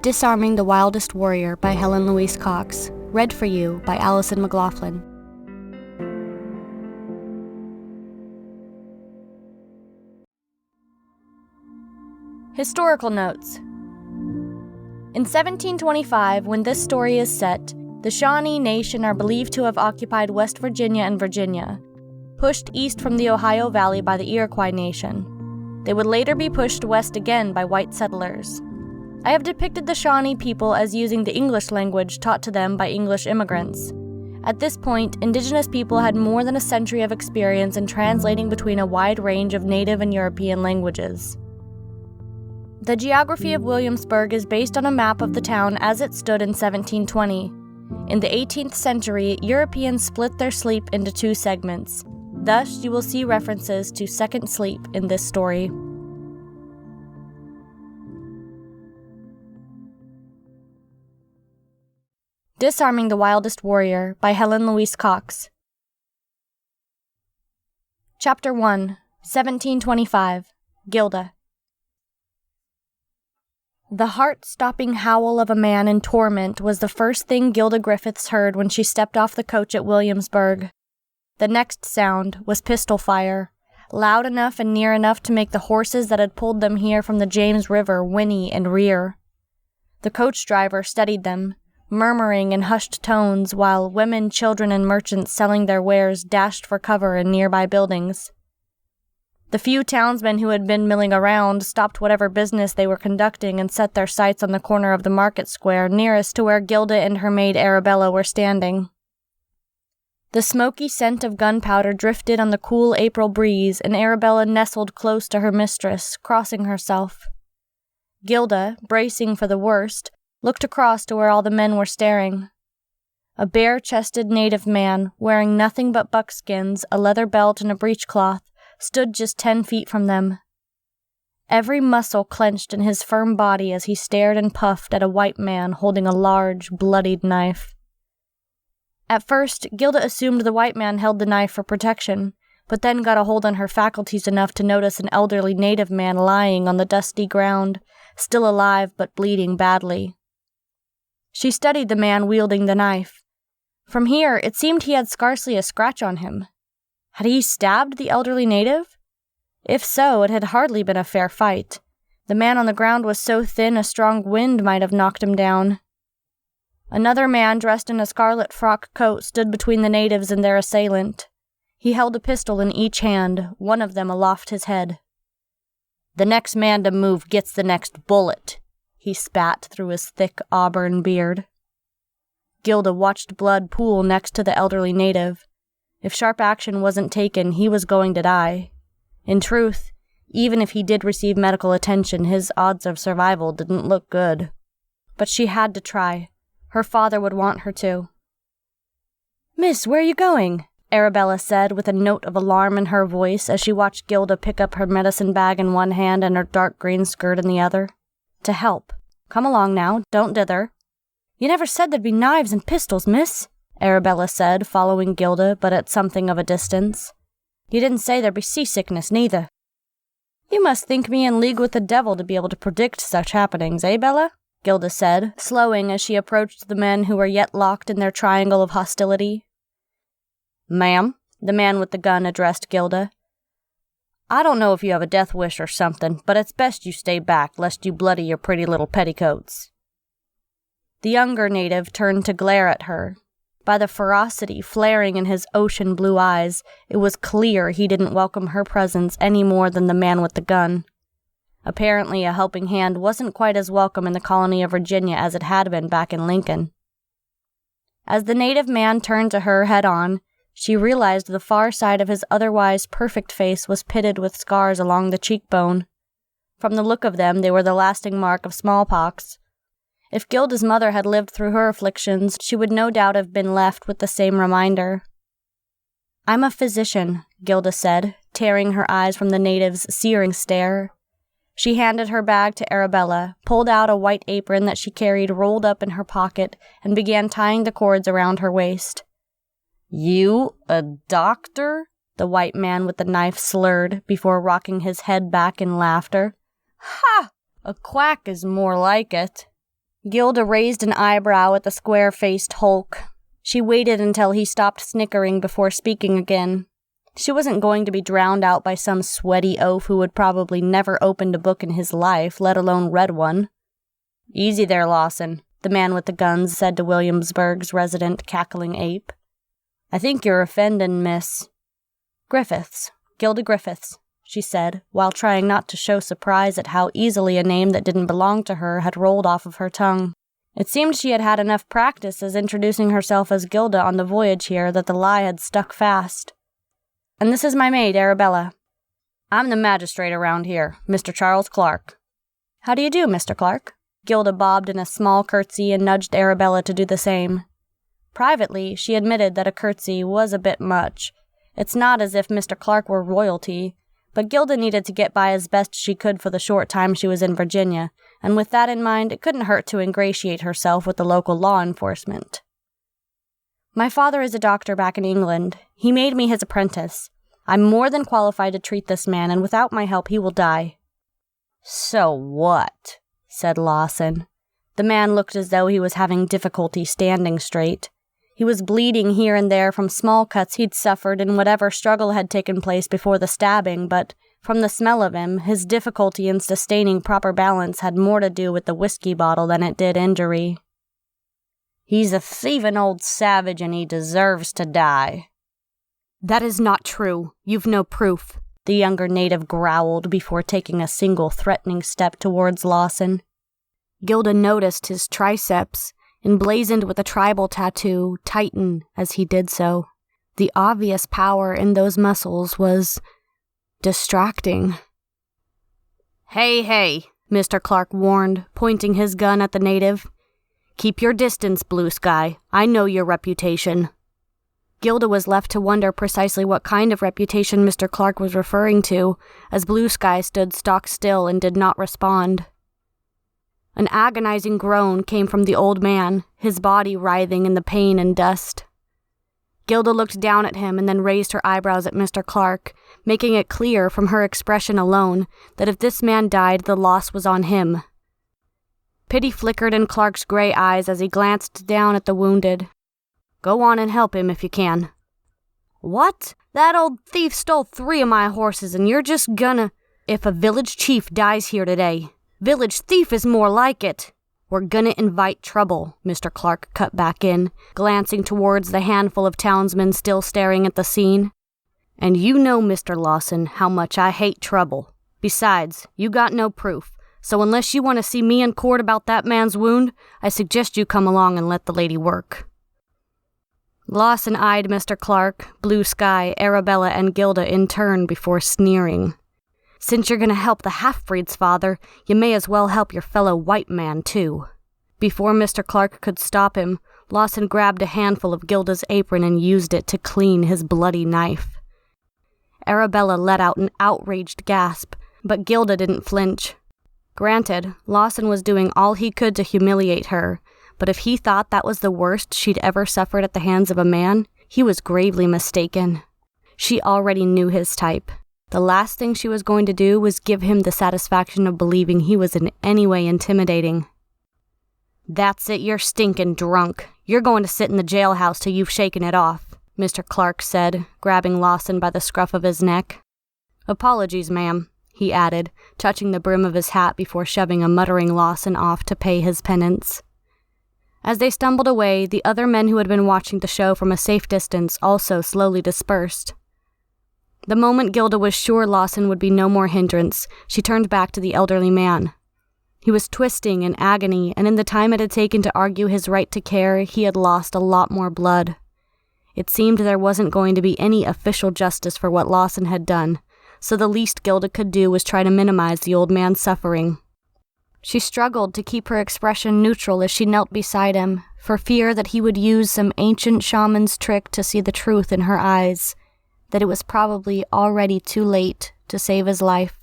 Disarming the Wildest Warrior by Helen Louise Cox. Read for you by Alison Maglaughlin. Historical notes. In 1725, when this story is set, the Shawnee Nation are believed to have occupied West Virginia and Virginia, pushed east from the Ohio Valley by the Iroquois Nation. They would later be pushed west again by white settlers. I have depicted the Shawnee people as using the English language taught to them by English immigrants. At this point, indigenous people had more than a century of experience in translating between a wide range of Native and European languages. The geography of Williamsburg is based on a map of the town as it stood in 1720. In the 18th century, Europeans split their sleep into two segments. Thus, you will see references to second sleep in this story. Disarming the Wildest Warrior by Helen Louise Cox. Chapter 1, 1725, Gilda. The heart-stopping howl of a man in torment was the first thing Gilda Griffiths heard when she stepped off the coach at Williamsburg. The next sound was pistol fire, loud enough and near enough to make the horses that had pulled them here from the James River whinny and rear. The coach driver steadied them, murmuring in hushed tones while women, children, and merchants selling their wares dashed for cover in nearby buildings. The few townsmen who had been milling around stopped whatever business they were conducting and set their sights on the corner of the market square nearest to where Gilda and her maid Arabella were standing. The smoky scent of gunpowder drifted on the cool April breeze, and Arabella nestled close to her mistress, crossing herself. Gilda, bracing for the worst, looked across to where all the men were staring. A bare-chested native man, wearing nothing but buckskins, a leather belt, and a breechcloth, stood just 10 feet from them. Every muscle clenched in his firm body as he stared and puffed at a white man holding a large, bloodied knife. At first, Gilda assumed the white man held the knife for protection, but then got a hold on her faculties enough to notice an elderly native man lying on the dusty ground, still alive but bleeding badly. She studied the man wielding the knife. From here, it seemed he had scarcely a scratch on him. Had he stabbed the elderly native? If so, it had hardly been a fair fight. The man on the ground was so thin a strong wind might have knocked him down. Another man dressed in a scarlet frock coat stood between the natives and their assailant. He held a pistol in each hand, one of them aloft his head. "The next man to move gets the next bullet," he spat through his thick auburn beard. Gilda watched blood pool next to the elderly native. If sharp action wasn't taken, he was going to die. In truth, even if he did receive medical attention, his odds of survival didn't look good. But she had to try. Her father would want her to. "Miss, where are you going?" Arabella said with a note of alarm in her voice as she watched Gilda pick up her medicine bag in one hand and her dark green skirt in the other. "To help. Come along now, don't dither." "You never said there'd be knives and pistols, miss," Arabella said, following Gilda, but at something of a distance. "You didn't say there'd be seasickness, neither." "You must think me in league with the devil to be able to predict such happenings, eh, Bella?" Gilda said, slowing as she approached the men who were yet locked in their triangle of hostility. "Ma'am," the man with the gun addressed Gilda, "I don't know if you have a death wish or something, but it's best you stay back, lest you bloody your pretty little petticoats." The younger native turned to glare at her. By the ferocity flaring in his ocean blue eyes, it was clear he didn't welcome her presence any more than the man with the gun. Apparently, a helping hand wasn't quite as welcome in the colony of Virginia as it had been back in Lincoln. As the native man turned to her head-on, she realized the far side of his otherwise perfect face was pitted with scars along the cheekbone. From the look of them, they were the lasting mark of smallpox. If Gilda's mother had lived through her afflictions, she would no doubt have been left with the same reminder. "I'm a physician," Gilda said, tearing her eyes from the native's searing stare. She handed her bag to Arabella, pulled out a white apron that she carried rolled up in her pocket, and began tying the cords around her waist. "You a doctor?" the white man with the knife slurred, before rocking his head back in laughter. "Ha! A quack is more like it." Gilda raised an eyebrow at the square-faced hulk. She waited until he stopped snickering before speaking again. She wasn't going to be drowned out by some sweaty oaf who had probably never opened a book in his life, let alone read one. "Easy there, Lawson," the man with the guns said to Williamsburg's resident cackling ape. "I think you're offendin' Miss Griffiths, Gilda Griffiths," she said, while trying not to show surprise at how easily a name that didn't belong to her had rolled off of her tongue. It seemed she had had enough practice as introducing herself as Gilda on the voyage here that the lie had stuck fast. "And this is my maid, Arabella. I'm the magistrate around here, Mr. Charles Clark." "How do you do, Mr. Clark?" Gilda bobbed in a small curtsy and nudged Arabella to do the same. Privately, she admitted that a curtsy was a bit much. It's not as if Mr. Clark were royalty, but Gilda needed to get by as best she could for the short time she was in Virginia, and with that in mind, it couldn't hurt to ingratiate herself with the local law enforcement. "My father is a doctor back in England. He made me his apprentice. I'm more than qualified to treat this man, and without my help he will die." "So what?" said Lawson. The man looked as though he was having difficulty standing straight. He was bleeding here and there from small cuts he'd suffered in whatever struggle had taken place before the stabbing, but from the smell of him, his difficulty in sustaining proper balance had more to do with the whiskey bottle than it did injury. "He's a thieving old savage, and he deserves to die." "That is not true. You've no proof," the younger native growled before taking a single threatening step towards Lawson. Gilda noticed his triceps, emblazoned with a tribal tattoo, tighten as he did so. The obvious power in those muscles was distracting. Hey, Mr. Clark warned, pointing his gun at the native. "Keep your distance, Blue Sky. I know your reputation." Gilda was left to wonder precisely what kind of reputation Mr. Clark was referring to, as Blue Sky stood stock still and did not respond. An agonizing groan came from the old man, his body writhing in the pain and dust. Gilda looked down at him and then raised her eyebrows at Mr. Clark, making it clear from her expression alone that if this man died, the loss was on him. Pity flickered in Clark's gray eyes as he glanced down at the wounded. "Go on and help him if you can." "What? That old thief stole 3 of my horses and you're just gonna—" "If a village chief dies here today, village thief is more like it. We're gonna invite trouble," Mr. Clark cut back in, glancing towards the handful of townsmen still staring at the scene. "And you know, Mr. Lawson, how much I hate trouble. Besides, you got no proof, so unless you want to see me in court about that man's wound, I suggest you come along and let the lady work." Lawson eyed Mr. Clark, Blue Sky, Arabella, and Gilda in turn before sneering. "Since you're going to help the half-breed's father, you may as well help your fellow white man, too." Before Mr. Clark could stop him, Lawson grabbed a handful of Gilda's apron and used it to clean his bloody knife. Arabella let out an outraged gasp, but Gilda didn't flinch. Granted, Lawson was doing all he could to humiliate her, but if he thought that was the worst she'd ever suffered at the hands of a man, he was gravely mistaken. She already knew his type. The last thing she was going to do was give him the satisfaction of believing he was in any way intimidating. "That's it, you're stinking drunk. You're going to sit in the jailhouse till you've shaken it off," Mr. Clark said, grabbing Lawson by the scruff of his neck. "Apologies, ma'am," he added, touching the brim of his hat before shoving a muttering Lawson off to pay his penance. As they stumbled away, the other men who had been watching the show from a safe distance also slowly dispersed. The moment Gilda was sure Lawson would be no more hindrance, she turned back to the elderly man. He was twisting in agony, and in the time it had taken to argue his right to care, he had lost a lot more blood. It seemed there wasn't going to be any official justice for what Lawson had done, so the least Gilda could do was try to minimize the old man's suffering. She struggled to keep her expression neutral as she knelt beside him, for fear that he would use some ancient shaman's trick to see the truth in her eyes, that it was probably already too late to save his life.